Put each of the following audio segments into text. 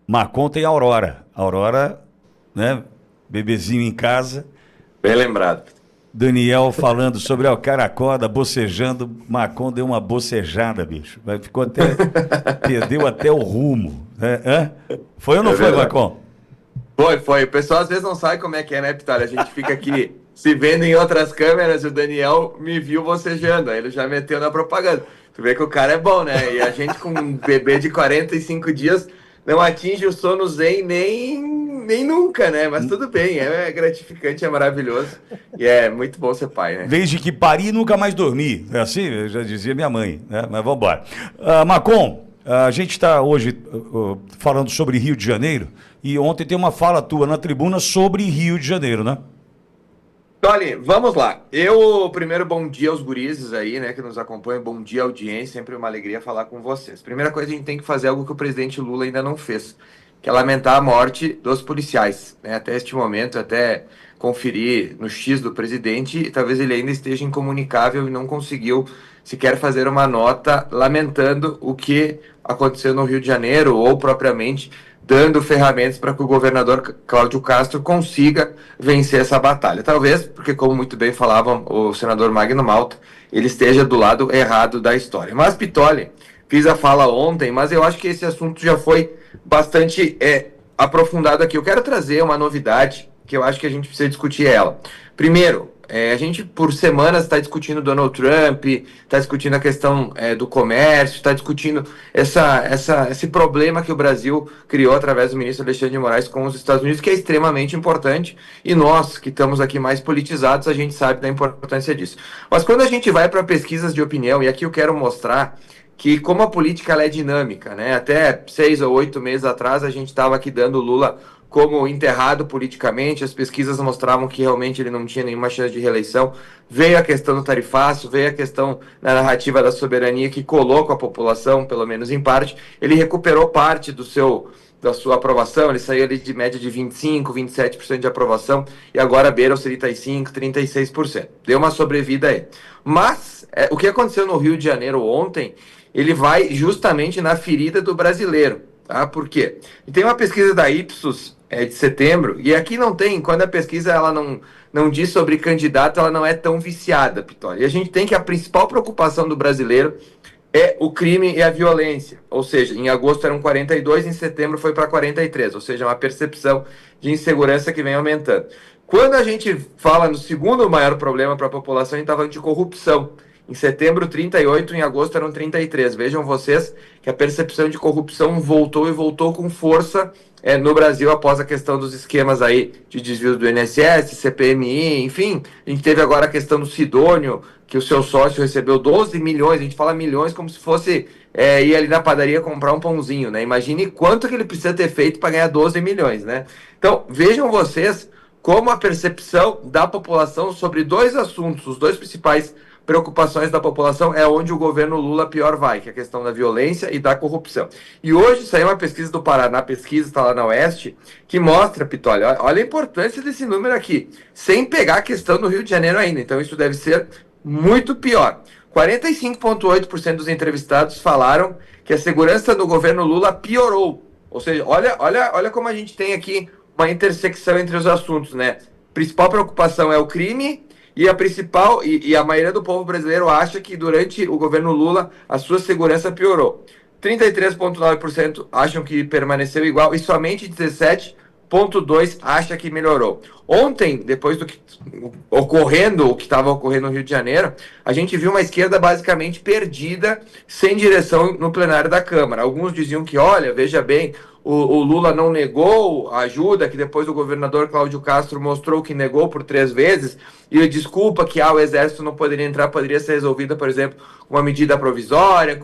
Macon tem Aurora. Aurora, né? Bebezinho em casa. Bem lembrado. Daniel falando sobre o cara acorda, bocejando. Macon deu uma bocejada, bicho. Ficou até. Perdeu até o rumo. Né? Hã? Foi ou não É foi, verdade. Macon? Foi. O pessoal às vezes não sabe como é que é, né, Pitália? A gente fica aqui se vendo em outras câmeras e o Daniel me viu bocejando. Aí ele já meteu na propaganda. Tu vê que o cara é bom, né? E a gente com um bebê de 45 dias não atinge o sono zen nem nunca, né? Mas tudo bem, é gratificante, é maravilhoso. E é muito bom ser pai, né? Desde que pari, nunca mais dormi. É assim? Eu já dizia minha mãe. Né? Mas vamos embora. Macon, a gente está hoje falando sobre Rio de Janeiro. E ontem tem uma fala tua na tribuna sobre Rio de Janeiro, né? Tony, vamos lá. Eu, primeiro, bom dia aos gurizes aí, né, que nos acompanham. Bom dia, audiência. Sempre uma alegria falar com vocês. Primeira coisa, a gente tem que fazer algo que o presidente Lula ainda não fez, que é lamentar a morte dos policiais, né? Até este momento, até conferir no X do presidente, talvez ele ainda esteja incomunicável e não conseguiu sequer fazer uma nota lamentando o que aconteceu no Rio de Janeiro ou propriamente dando ferramentas para que o governador Cláudio Castro consiga vencer essa batalha. Talvez, porque como muito bem falava o senador Magno Malta, ele esteja do lado errado da história. Mas, Pitoli, fiz a fala ontem, mas eu acho que esse assunto já foi bastante aprofundado aqui. Eu quero trazer uma novidade que eu acho que a gente precisa discutir ela. Primeiro, a gente por semanas está discutindo Donald Trump, está discutindo a questão do comércio, está discutindo esse problema que o Brasil criou através do ministro Alexandre de Moraes com os Estados Unidos, que é extremamente importante, e nós que estamos aqui mais politizados, a gente sabe da importância disso. Mas quando a gente vai para pesquisas de opinião, e aqui eu quero mostrar que como a política ela é dinâmica, né? Até 6 ou 8 meses atrás a gente estava aqui dando o Lula como enterrado politicamente, as pesquisas mostravam que realmente ele não tinha nenhuma chance de reeleição. Veio a questão do tarifaço, veio a questão da narrativa da soberania que coloca a população, pelo menos em parte. Ele recuperou parte da sua aprovação, ele saiu ali de média de 25, 27% de aprovação e agora beira os 35, 36%. Deu uma sobrevida aí. Mas o que aconteceu no Rio de Janeiro ontem, ele vai justamente na ferida do brasileiro. Tá? Por quê? E tem uma pesquisa da Ipsos de setembro, e aqui não tem, quando a pesquisa ela não diz sobre candidato, ela não é tão viciada, Pitoli. E a gente tem que a principal preocupação do brasileiro é o crime e a violência. Ou seja, em agosto eram 42, em setembro foi para 43, ou seja, uma percepção de insegurança que vem aumentando. Quando a gente fala no segundo maior problema para a população, a gente está falando de corrupção. Em setembro, 38, em agosto eram 33. Vejam vocês que a percepção de corrupção voltou e voltou com força no Brasil após a questão dos esquemas aí de desvio do INSS, CPMI, enfim. A gente teve agora a questão do Sidônio, que o seu sócio recebeu 12 milhões. A gente fala milhões como se fosse ir ali na padaria comprar um pãozinho, né? Imagine quanto que ele precisa ter feito para ganhar 12 milhões, né? Então, vejam vocês como a percepção da população sobre dois assuntos, os dois principais preocupações da população é onde o governo Lula pior vai, que é a questão da violência e da corrupção. E hoje saiu uma pesquisa do Paraná, pesquisa está lá na Oeste, que mostra, Pitoli, olha a importância desse número aqui, sem pegar a questão do Rio de Janeiro ainda, então isso deve ser muito pior. 45,8% dos entrevistados falaram que a segurança do governo Lula piorou. Ou seja, olha como a gente tem aqui uma intersecção entre os assuntos, né? Principal preocupação é o crime, e a principal, e a maioria do povo brasileiro acha que durante o governo Lula a sua segurança piorou. 33,9% acham que permaneceu igual e somente 17,2% acha que melhorou. Ontem, depois do que o que estava ocorrendo no Rio de Janeiro, a gente viu uma esquerda basicamente perdida, sem direção no plenário da Câmara. Alguns diziam que, olha, veja bem, o Lula não negou a ajuda, que depois o governador Cláudio Castro mostrou que negou por 3 vezes, e a desculpa que o Exército não poderia entrar poderia ser resolvida, por exemplo, com uma medida provisória,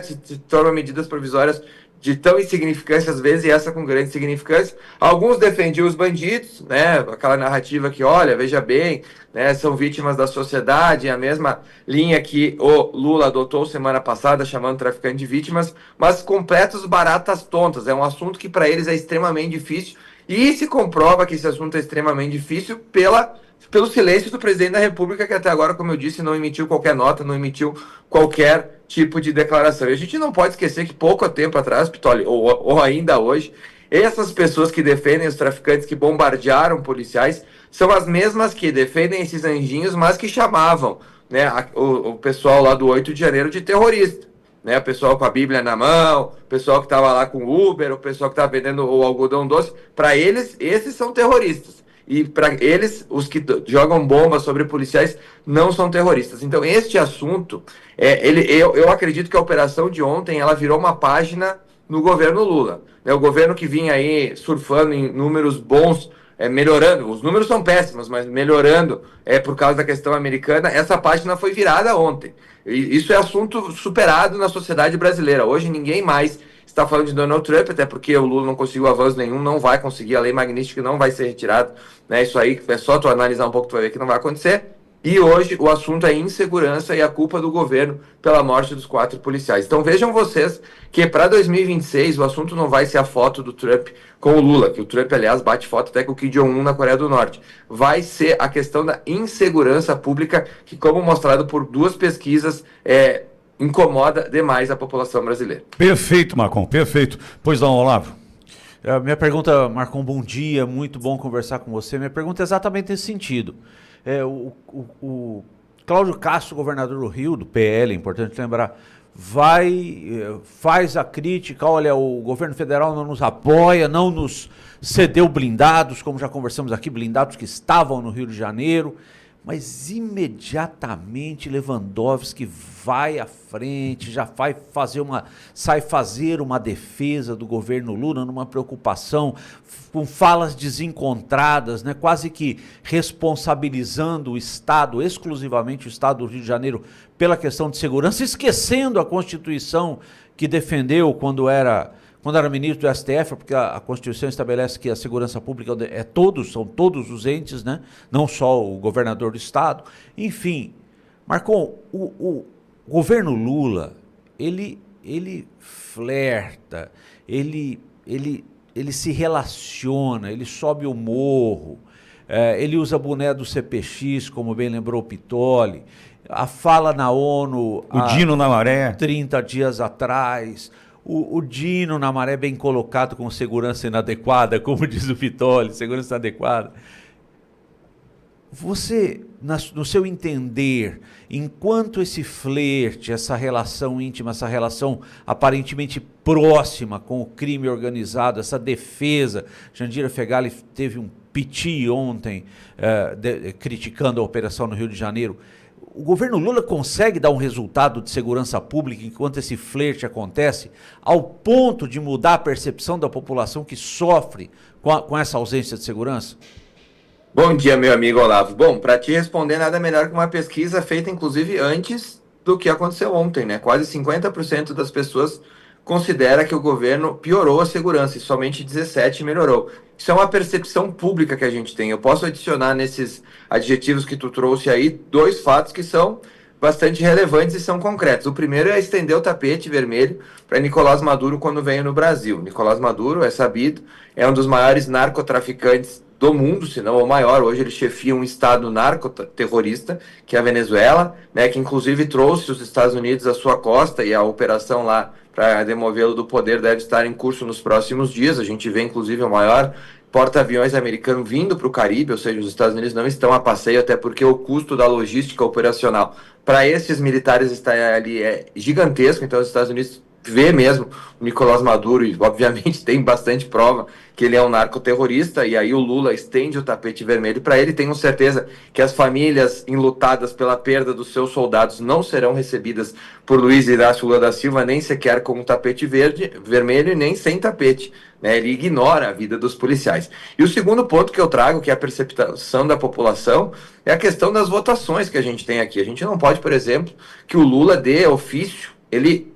se tornam medidas provisórias de tão insignificância às vezes, e essa com grande significância. Alguns defendiam os bandidos, né? Aquela narrativa que, olha, veja bem, né, são vítimas da sociedade, a mesma linha que o Lula adotou semana passada, chamando traficante de vítimas, mas completos baratas tontas. É um assunto que para eles é extremamente difícil, e se comprova que esse assunto é extremamente difícil pela pelo silêncio do presidente da República, que até agora, como eu disse, não emitiu qualquer nota, não emitiu qualquer tipo de declaração. E a gente não pode esquecer que pouco tempo atrás, Pitoli, ou ainda hoje, essas pessoas que defendem os traficantes que bombardearam policiais são as mesmas que defendem esses anjinhos, mas que chamavam, né, o pessoal lá do 8 de janeiro de terrorista. Né, o pessoal com a Bíblia na mão, o pessoal que estava lá com o Uber, o pessoal que estava vendendo o algodão doce. Para eles, esses são terroristas. E para eles, os que jogam bombas sobre policiais não são terroristas. Então, este assunto, eu acredito que a operação de ontem ela virou uma página no governo Lula. Né? O governo que vinha aí surfando em números bons, melhorando, os números são péssimos, mas melhorando por causa da questão americana, essa página foi virada ontem. E isso é assunto superado na sociedade brasileira. Hoje ninguém mais está falando de Donald Trump, até porque o Lula não conseguiu avanço nenhum, não vai conseguir, a lei magnífica não vai ser retirada, né? Isso aí é só tu analisar um pouco, tu vai ver que não vai acontecer. E hoje o assunto é insegurança e a culpa do governo pela morte dos 4 policiais. Então vejam vocês que para 2026 o assunto não vai ser a foto do Trump com o Lula, que o Trump, aliás, bate foto até com o Kim Jong-un na Coreia do Norte. Vai ser a questão da insegurança pública, que, como mostrado por 2 pesquisas, incomoda demais a população brasileira. Perfeito, Marcon, perfeito. Pois não, Olavo. Minha pergunta, Marcon, bom dia, muito bom conversar com você. Minha pergunta é exatamente nesse sentido. O Cláudio Castro, governador do Rio, do PL, é importante lembrar, faz a crítica, olha, o governo federal não nos apoia, não nos cedeu blindados, como já conversamos aqui, blindados que estavam no Rio de Janeiro, mas imediatamente Lewandowski vai à frente, sai fazer uma defesa do governo Lula numa preocupação, com falas desencontradas, né, quase que responsabilizando o Estado, exclusivamente o Estado do Rio de Janeiro, pela questão de segurança, esquecendo a Constituição que defendeu quando era ministro do STF, porque a Constituição estabelece que a segurança pública são todos os entes, né? Não só o governador do estado. Enfim, Marcon, o governo Lula, ele flerta, ele se relaciona, ele sobe o morro, ele usa boné do CPX, como bem lembrou o Pitoli, a fala na ONU... O Dino na Maré. 30 dias atrás... O Dino na Maré bem colocado com segurança inadequada, como diz o Pitoli, segurança inadequada. Você, no seu entender, enquanto esse flerte, essa relação íntima, essa relação aparentemente próxima com o crime organizado, essa defesa, Jandira Fegali teve um piti ontem criticando a operação no Rio de Janeiro, o governo Lula consegue dar um resultado de segurança pública enquanto esse flerte acontece, ao ponto de mudar a percepção da população que sofre com essa ausência de segurança? Bom dia, meu amigo Olavo. Bom, para te responder, nada melhor que uma pesquisa feita, inclusive, antes do que aconteceu ontem, né? Quase 50% das pessoas considera que o governo piorou a segurança e somente 17% melhorou. Isso é uma percepção pública que a gente tem. Eu posso adicionar nesses adjetivos que tu trouxe aí 2 fatos que são bastante relevantes e são concretos. O primeiro é estender o tapete vermelho para Nicolás Maduro quando veio no Brasil. Nicolás Maduro, é sabido, é um dos maiores narcotraficantes do mundo, se não o maior. Hoje ele chefia um estado narcoterrorista, que é a Venezuela, né, que inclusive trouxe os Estados Unidos à sua costa, e a operação lá para demovê-lo do poder deve estar em curso nos próximos dias. A gente vê inclusive o maior porta-aviões americano vindo para o Caribe, ou seja, os Estados Unidos não estão a passeio, até porque o custo da logística operacional para esses militares está ali gigantesco. Então os Estados Unidos vê mesmo o Nicolás Maduro, e obviamente tem bastante prova que ele é um narcoterrorista, e aí o Lula estende o tapete vermelho para ele. Tenho certeza que as famílias enlutadas pela perda dos seus soldados não serão recebidas por Luiz Inácio Lula da Silva, nem sequer com um tapete vermelho, e nem sem tapete, né? Ele ignora a vida dos policiais. E o segundo ponto que eu trago, que é a percepção da população, é a questão das votações que a gente tem aqui. A gente não pode, por exemplo, que o Lula dê ofício, ele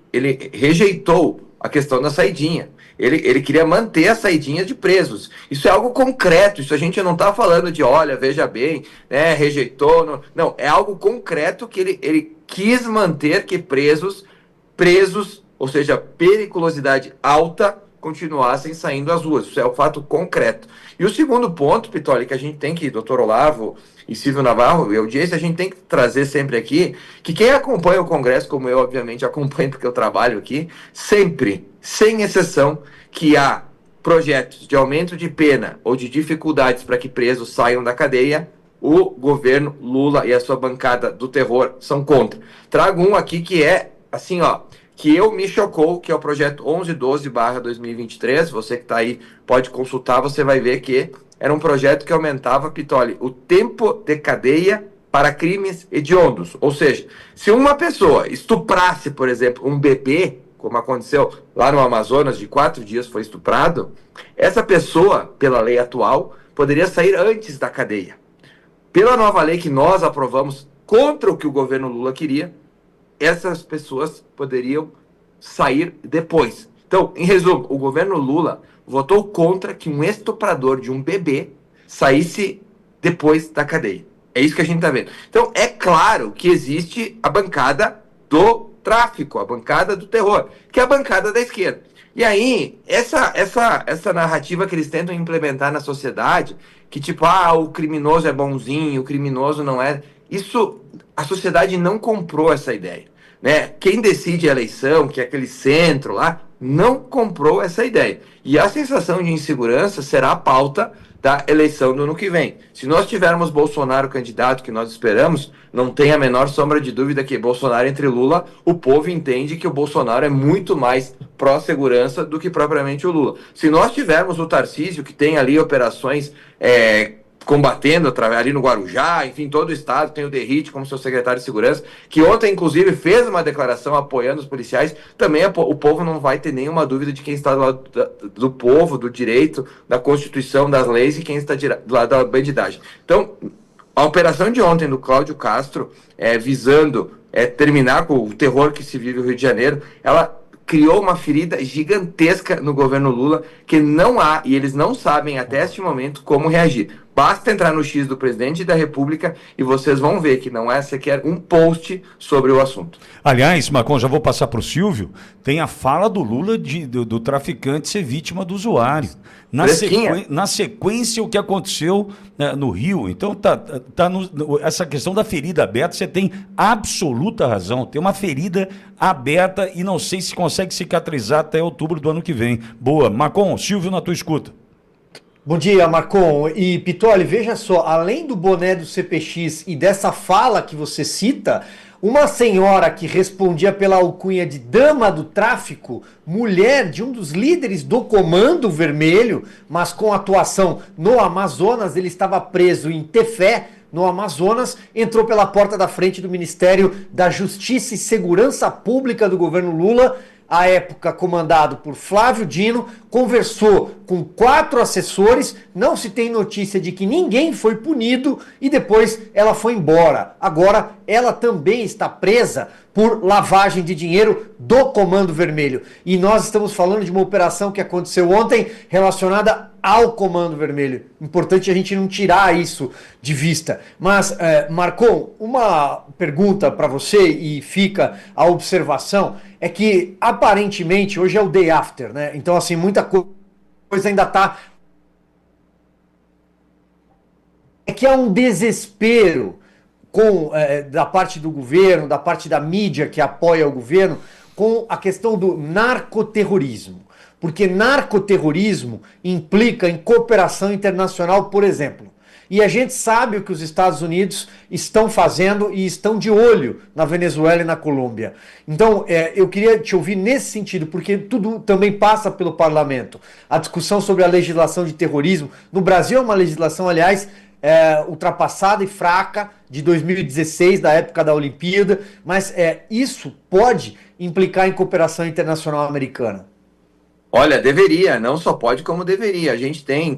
rejeitou a questão da saidinha. Ele queria manter a saidinha de presos. Isso é algo concreto. Isso a gente não está falando de, olha, veja bem, né, rejeitou. Não, é algo concreto que ele quis manter que presos, ou seja, periculosidade alta, continuassem saindo às ruas. Isso é o fato concreto. E o segundo ponto, Pitoli, que a gente tem que, doutor Olavo e Silvio Navarro e audiência, a gente tem que trazer sempre aqui, que quem acompanha o Congresso, como eu, obviamente, acompanho porque eu trabalho aqui, sempre, sem exceção, que há projetos de aumento de pena ou de dificuldades para que presos saiam da cadeia, o governo Lula e a sua bancada do terror são contra. Trago um aqui que é, assim, ó, que me chocou, que é o projeto 1112/2023. Você que está aí pode consultar, você vai ver que era um projeto que aumentava, Pitoli, o tempo de cadeia para crimes hediondos. Ou seja, se uma pessoa estuprasse, por exemplo, um bebê, como aconteceu lá no Amazonas, de 4 dias foi estuprado, essa pessoa, pela lei atual, poderia sair antes da cadeia. Pela nova lei que nós aprovamos contra o que o governo Lula queria, essas pessoas poderiam sair depois. Então, em resumo, o governo Lula votou contra que um estuprador de um bebê saísse depois da cadeia. É isso que a gente está vendo. Então, é claro que existe a bancada do tráfico, a bancada do terror, que é a bancada da esquerda. E aí, essa narrativa que eles tentam implementar na sociedade, que tipo, o criminoso é bonzinho, o criminoso não é... Isso, a sociedade não comprou essa ideia, né? Quem decide a eleição, que é aquele centro lá, não comprou essa ideia. E a sensação de insegurança será a pauta da eleição do ano que vem. Se nós tivermos Bolsonaro candidato, que nós esperamos, não tem a menor sombra de dúvida que Bolsonaro entre Lula, o povo entende que o Bolsonaro é muito mais pró-segurança do que propriamente o Lula. Se nós tivermos o Tarcísio, que tem ali operações combatendo ali no Guarujá, enfim, todo o estado tem o Derrite como seu secretário de segurança, que ontem, inclusive, fez uma declaração apoiando os policiais, também o povo não vai ter nenhuma dúvida de quem está do lado do povo, do direito, da Constituição, das leis, e quem está do lado da bandidagem. Então, a operação de ontem do Cláudio Castro, visando terminar com o terror que se vive no Rio de Janeiro, ela criou uma ferida gigantesca no governo Lula, que não há, e eles não sabem até este momento como reagir. Basta entrar no X do presidente da República e vocês vão ver que não é sequer um post sobre o assunto. Aliás, Marcon, já vou passar para o Silvio, tem a fala do Lula do traficante ser vítima do usuário. Na sequência, o que aconteceu no Rio. Então, essa questão da ferida aberta, você tem absoluta razão. Tem uma ferida aberta e não sei se consegue cicatrizar até outubro do ano que vem. Boa. Marcon, Silvio, na tua escuta. Bom dia, Marcon. E Pitoli, veja só, além do boné do CPX e dessa fala que você cita, uma senhora que respondia pela alcunha de dama do tráfico, mulher de um dos líderes do Comando Vermelho, mas com atuação no Amazonas, ele estava preso em Tefé, no Amazonas, entrou pela porta da frente do Ministério da Justiça e Segurança Pública do governo Lula, à época comandado por Flávio Dino, conversou com 4 assessores, não se tem notícia de que ninguém foi punido e depois ela foi embora. Agora ela também está presa por lavagem de dinheiro do Comando Vermelho. E nós estamos falando de uma operação que aconteceu ontem relacionada ao Comando Vermelho. Importante a gente não tirar isso de vista. Mas, Marcon, uma pergunta para você e fica a observação, é que aparentemente hoje é o day after, né? Então, assim, muita coisa ainda está... É que há um desespero da parte do governo, da parte da mídia que apoia o governo, com a questão do narcoterrorismo. Porque narcoterrorismo implica em cooperação internacional, por exemplo. E a gente sabe o que os Estados Unidos estão fazendo e estão de olho na Venezuela e na Colômbia. Então, eu queria te ouvir nesse sentido, porque tudo também passa pelo parlamento. A discussão sobre a legislação de terrorismo. No Brasil é uma legislação, aliás, ultrapassada e fraca, de 2016, da época da Olimpíada, mas isso pode implicar em cooperação internacional americana. Olha, deveria, não só pode como deveria. A gente tem,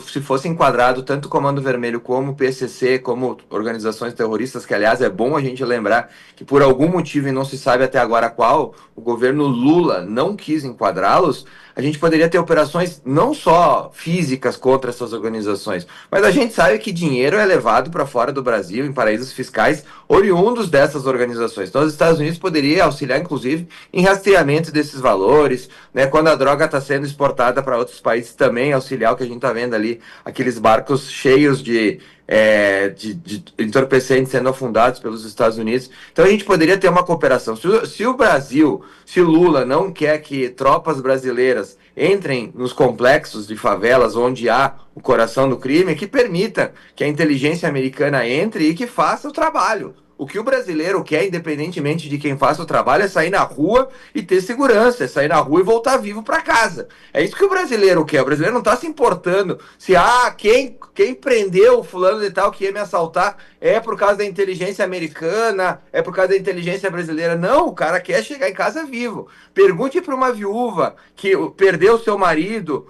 se fosse enquadrado tanto o Comando Vermelho como o PCC, como organizações terroristas, que aliás é bom a gente lembrar que por algum motivo, e não se sabe até agora qual, o governo Lula não quis enquadrá-los, a gente poderia ter operações não só físicas contra essas organizações, mas a gente sabe que dinheiro é levado para fora do Brasil, em paraísos fiscais, oriundos dessas organizações. Então os Estados Unidos poderiam auxiliar, inclusive, em rastreamento desses valores, né, quando a droga droga está sendo exportada para outros países também, auxiliar o que a gente está vendo ali, aqueles barcos cheios de entorpecentes sendo afundados pelos Estados Unidos. Então a gente poderia ter uma cooperação. Se o Brasil, se Lula não quer que tropas brasileiras entrem nos complexos de favelas onde há o coração do crime, que permita que a inteligência americana entre e que faça o trabalho. O que o brasileiro quer, independentemente de quem faça o trabalho, é sair na rua e ter segurança, é sair na rua e voltar vivo para casa. É isso que o brasileiro quer. O brasileiro não está se importando se quem prendeu o fulano de tal que ia me assaltar é por causa da inteligência americana, é por causa da inteligência brasileira. Não, o cara quer chegar em casa vivo. Pergunte para uma viúva que perdeu o seu marido,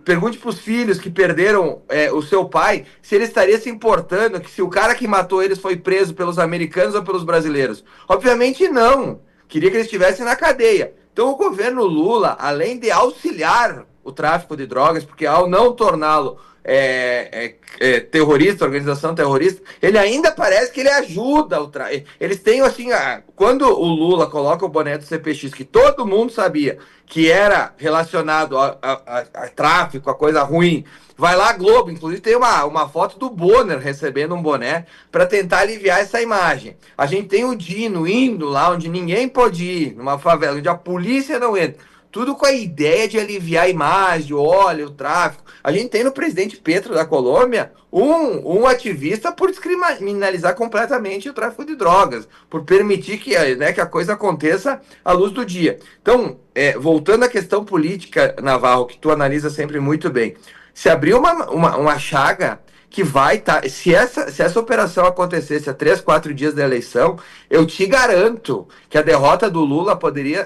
pergunte para os filhos que perderam o seu pai se ele estaria se importando que se o cara que matou eles foi preso pelos americanos ou pelos brasileiros. Obviamente não. Queria que eles estivessem na cadeia. Então o governo Lula, além de auxiliar o tráfico de drogas, porque ao não torná-lo terrorista, organização terrorista, ele ainda parece que ele ajuda o tráfico. Eles têm assim, quando o Lula coloca o boné do CPX, que todo mundo sabia que era relacionado a tráfico, a coisa ruim, vai lá a Globo, inclusive tem uma foto do Bonner recebendo um boné para tentar aliviar essa imagem. A gente tem o Dino indo lá onde ninguém pode ir, numa favela, onde a polícia não entra. Tudo com a ideia de aliviar a imagem, olha, o tráfico. A gente tem no presidente Petro da Colômbia um ativista por descriminalizar completamente o tráfico de drogas, por permitir que a coisa aconteça à luz do dia. Então, voltando à questão política, Navarro, que tu analisa sempre muito bem, se abrir uma chaga que vai estar... Se essa operação acontecesse a 3, 4 dias da eleição, eu te garanto que a derrota do Lula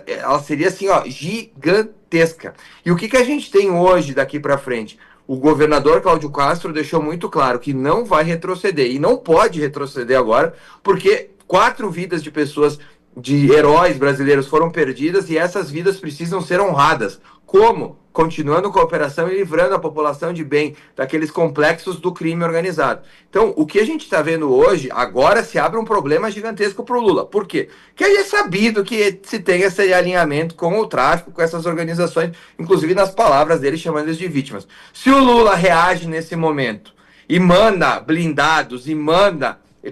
ela seria assim, gigantesca. E o que a gente tem hoje daqui para frente? O governador Cláudio Castro deixou muito claro que não vai retroceder, e não pode retroceder agora, porque 4 vidas de pessoas, de heróis brasileiros foram perdidas, e essas vidas precisam ser honradas. Como? Continuando com a operação e livrando a população de bem daqueles complexos do crime organizado. Então, o que a gente está vendo hoje, agora se abre um problema gigantesco para o Lula. Por quê? Porque é sabido que se tem esse alinhamento com o tráfico, com essas organizações, inclusive nas palavras dele chamando eles de vítimas. Se o Lula reage nesse momento e manda blindados,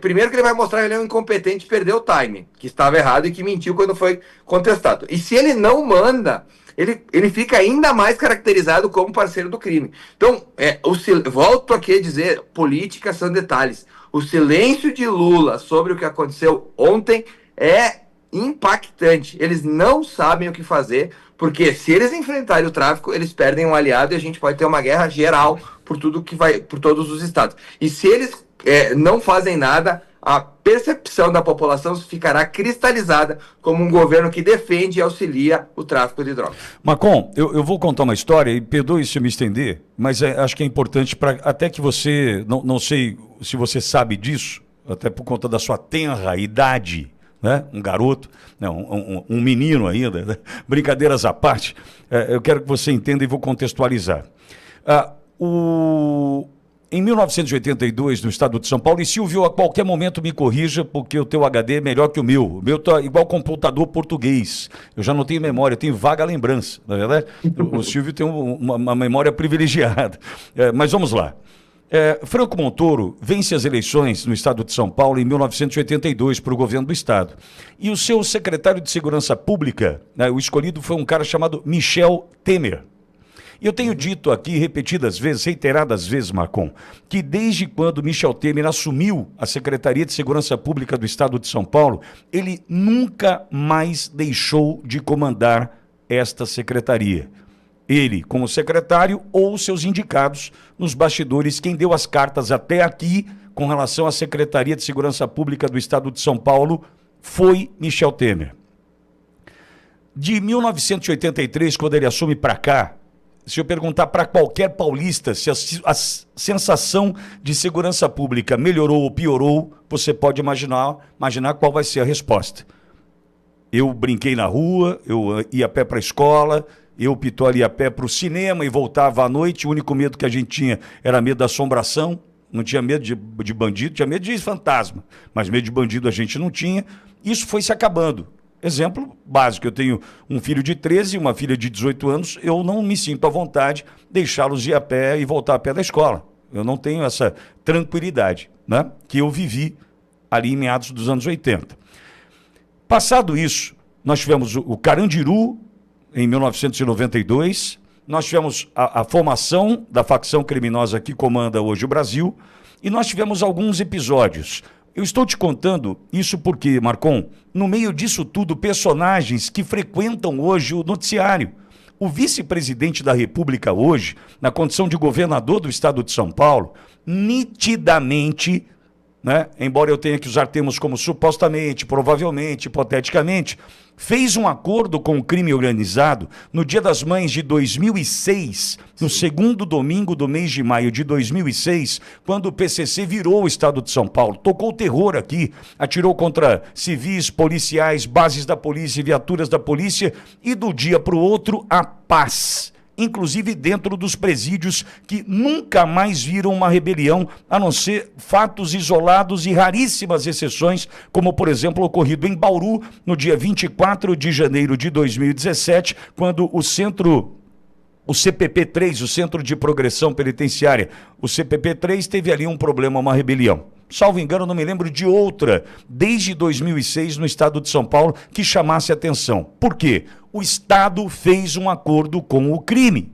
primeiro que ele vai mostrar que ele é um incompetente e perdeu o timing, que estava errado e que mentiu quando foi contestado. E se ele não manda, ele fica ainda mais caracterizado como parceiro do crime. Então, volto aqui a dizer, política são detalhes. O silêncio de Lula sobre o que aconteceu ontem é impactante. Eles não sabem o que fazer, porque se eles enfrentarem o tráfico, eles perdem um aliado e a gente pode ter uma guerra geral por todos os estados. E se eles não fazem nada, a percepção da população ficará cristalizada como um governo que defende e auxilia o tráfico de drogas. Macon, eu vou contar uma história, e perdoe se eu me estender, mas acho que é importante para até que você, não sei se você sabe disso, até por conta da sua tenra idade, né? Um garoto, não, um menino ainda, né? Brincadeiras à parte, eu quero que você entenda e vou contextualizar. Em 1982, no estado de São Paulo, e Silvio, a qualquer momento me corrija, porque o teu HD é melhor que o meu. O meu tá igual computador português. Eu já não tenho memória, eu tenho vaga lembrança, na verdade. O Silvio tem uma memória privilegiada. Mas vamos lá. Franco Montoro vence as eleições no estado de São Paulo em 1982 para o governo do estado. E o seu secretário de Segurança Pública, né, o escolhido foi um cara chamado Michel Temer. E eu tenho dito aqui repetidas vezes, reiteradas vezes, Macon, que desde quando Michel Temer assumiu a Secretaria de Segurança Pública do Estado de São Paulo, ele nunca mais deixou de comandar esta secretaria. Ele, como secretário, ou seus indicados nos bastidores, quem deu as cartas até aqui com relação à Secretaria de Segurança Pública do Estado de São Paulo foi Michel Temer. De 1983, quando ele assume para cá, se eu perguntar para qualquer paulista se a sensação de segurança pública melhorou ou piorou, você pode imaginar qual vai ser a resposta. Eu brinquei na rua, eu ia a pé para a escola, eu, Pitoli, ia a pé para o cinema e voltava à noite. O único medo que a gente tinha era medo da assombração, não tinha medo de bandido, tinha medo de fantasma, mas medo de bandido a gente não tinha. Isso foi se acabando. Exemplo básico, eu tenho um filho de 13 e uma filha de 18 anos, eu não me sinto à vontade deixá-los ir a pé e voltar a pé da escola. Eu não tenho essa tranquilidade, né, que eu vivi ali em meados dos anos 80. Passado isso, nós tivemos o Carandiru, em 1992, nós tivemos a formação da facção criminosa que comanda hoje o Brasil, e nós tivemos alguns episódios. Eu estou te contando isso porque, Marcon, no meio disso tudo, personagens que frequentam hoje o noticiário. O vice-presidente da República hoje, na condição de governador do estado de São Paulo, nitidamente, né, embora eu tenha que usar termos como supostamente, provavelmente, hipoteticamente, fez um acordo com o crime organizado no Dia das Mães de 2006, no segundo domingo do mês de maio de 2006, quando o PCC virou o estado de São Paulo, tocou o terror aqui, atirou contra civis, policiais, bases da polícia, viaturas da polícia, e do dia para o outro a paz. Inclusive dentro dos presídios que nunca mais viram uma rebelião, a não ser fatos isolados e raríssimas exceções, como, por exemplo, o ocorrido em Bauru, no dia 24 de janeiro de 2017, quando o CPP-3, o Centro de Progressão Penitenciária, o CPP-3 teve ali um problema, uma rebelião. Salvo engano, não me lembro de outra, desde 2006, no estado de São Paulo, que chamasse atenção. Por quê? O Estado fez um acordo com o crime.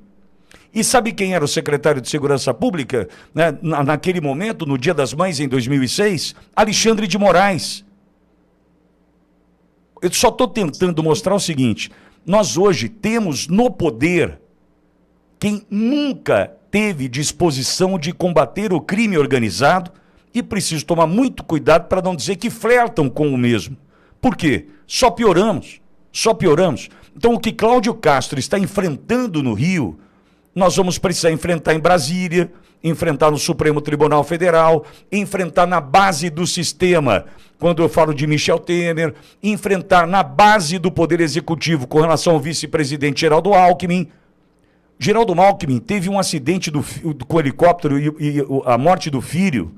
E sabe quem era o secretário de Segurança Pública, né, naquele momento, no Dia das Mães, em 2006? Alexandre de Moraes. Eu só estou tentando mostrar o seguinte: nós hoje temos no poder quem nunca teve disposição de combater o crime organizado, e preciso tomar muito cuidado para não dizer que flertam com o mesmo. Por quê? Só pioramos. Então, o que Cláudio Castro está enfrentando no Rio, nós vamos precisar enfrentar em Brasília, enfrentar no Supremo Tribunal Federal, enfrentar na base do sistema, quando eu falo de Michel Temer, enfrentar na base do Poder Executivo com relação ao vice-presidente Geraldo Alckmin. Geraldo Alckmin teve um acidente com o helicóptero e a morte do filho,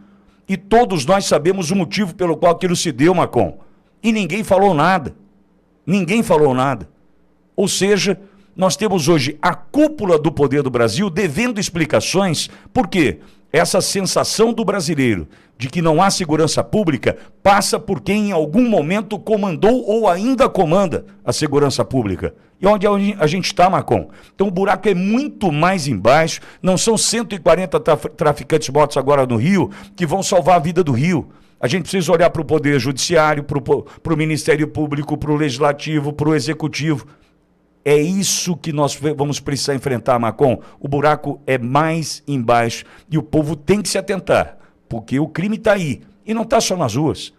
e todos nós sabemos o motivo pelo qual aquilo se deu, Macron. E ninguém falou nada. Ou seja, nós temos hoje a cúpula do poder do Brasil devendo explicações, porque essa sensação do brasileiro de que não há segurança pública passa por quem em algum momento comandou ou ainda comanda a segurança pública. E onde a gente está, Macron? Então o buraco é muito mais embaixo, não são 140 traficantes mortos agora no Rio que vão salvar a vida do Rio. A gente precisa olhar para o Poder Judiciário, para o Ministério Público, para o Legislativo, para o Executivo. É isso que nós vamos precisar enfrentar, Macron. O buraco é mais embaixo e o povo tem que se atentar, porque o crime está aí. E não está só nas ruas.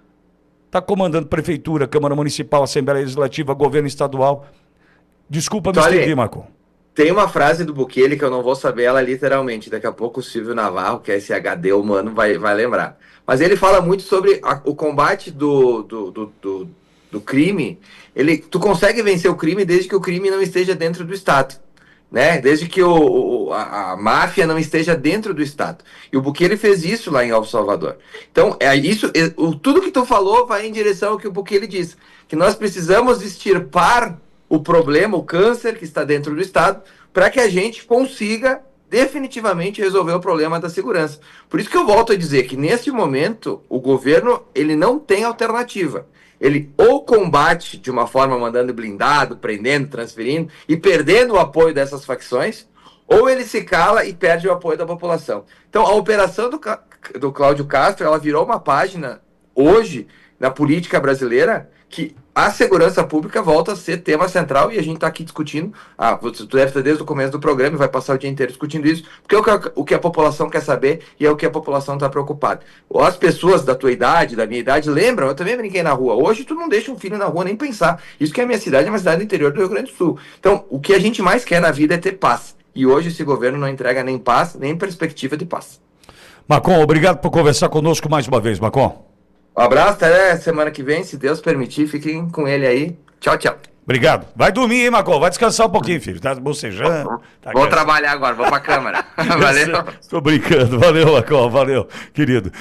Está comandando Prefeitura, Câmara Municipal, Assembleia Legislativa, Governo Estadual. Desculpa me estender, Macron. Tem uma frase do Bukele que eu não vou saber ela literalmente. Daqui a pouco o Silvio Navarro, que é esse HD humano, vai lembrar. Mas ele fala muito sobre o combate do crime. Tu consegue vencer o crime desde que o crime não esteja dentro do Estado, né? Desde que a máfia não esteja dentro do Estado. E o Bukele fez isso lá em El Salvador. Então, tudo que tu falou vai em direção ao que o Bukele diz, que nós precisamos extirpar o problema, o câncer que está dentro do Estado, para que a gente consiga definitivamente resolver o problema da segurança. Por isso que eu volto a dizer que, nesse momento, o governo ele não tem alternativa. Ele ou combate de uma forma mandando blindado, prendendo, transferindo e perdendo o apoio dessas facções, ou ele se cala e perde o apoio da população. Então, a operação do Cláudio Castro, ela virou uma página, hoje, na política brasileira, que a segurança pública volta a ser tema central e a gente está aqui discutindo. Tu deve estar desde o começo do programa e vai passar o dia inteiro discutindo isso, porque é o que a população quer saber e é o que a população está preocupada. As pessoas da tua idade, da minha idade, lembram, eu também brinquei na rua. Hoje tu não deixa um filho na rua nem pensar. Isso que a minha cidade é uma cidade do interior do Rio Grande do Sul. Então, o que a gente mais quer na vida é ter paz. E hoje esse governo não entrega nem paz, nem perspectiva de paz. Macron, obrigado por conversar conosco mais uma vez, Macron. Um abraço, até semana que vem, se Deus permitir, fiquem com ele aí. Tchau, tchau. Obrigado. Vai dormir, hein, Macron? Vai descansar um pouquinho, filho. Tá bocejando. Vou trabalhar agora, vou pra câmara. Valeu. Tô brincando. Valeu, Macron. Valeu, querido.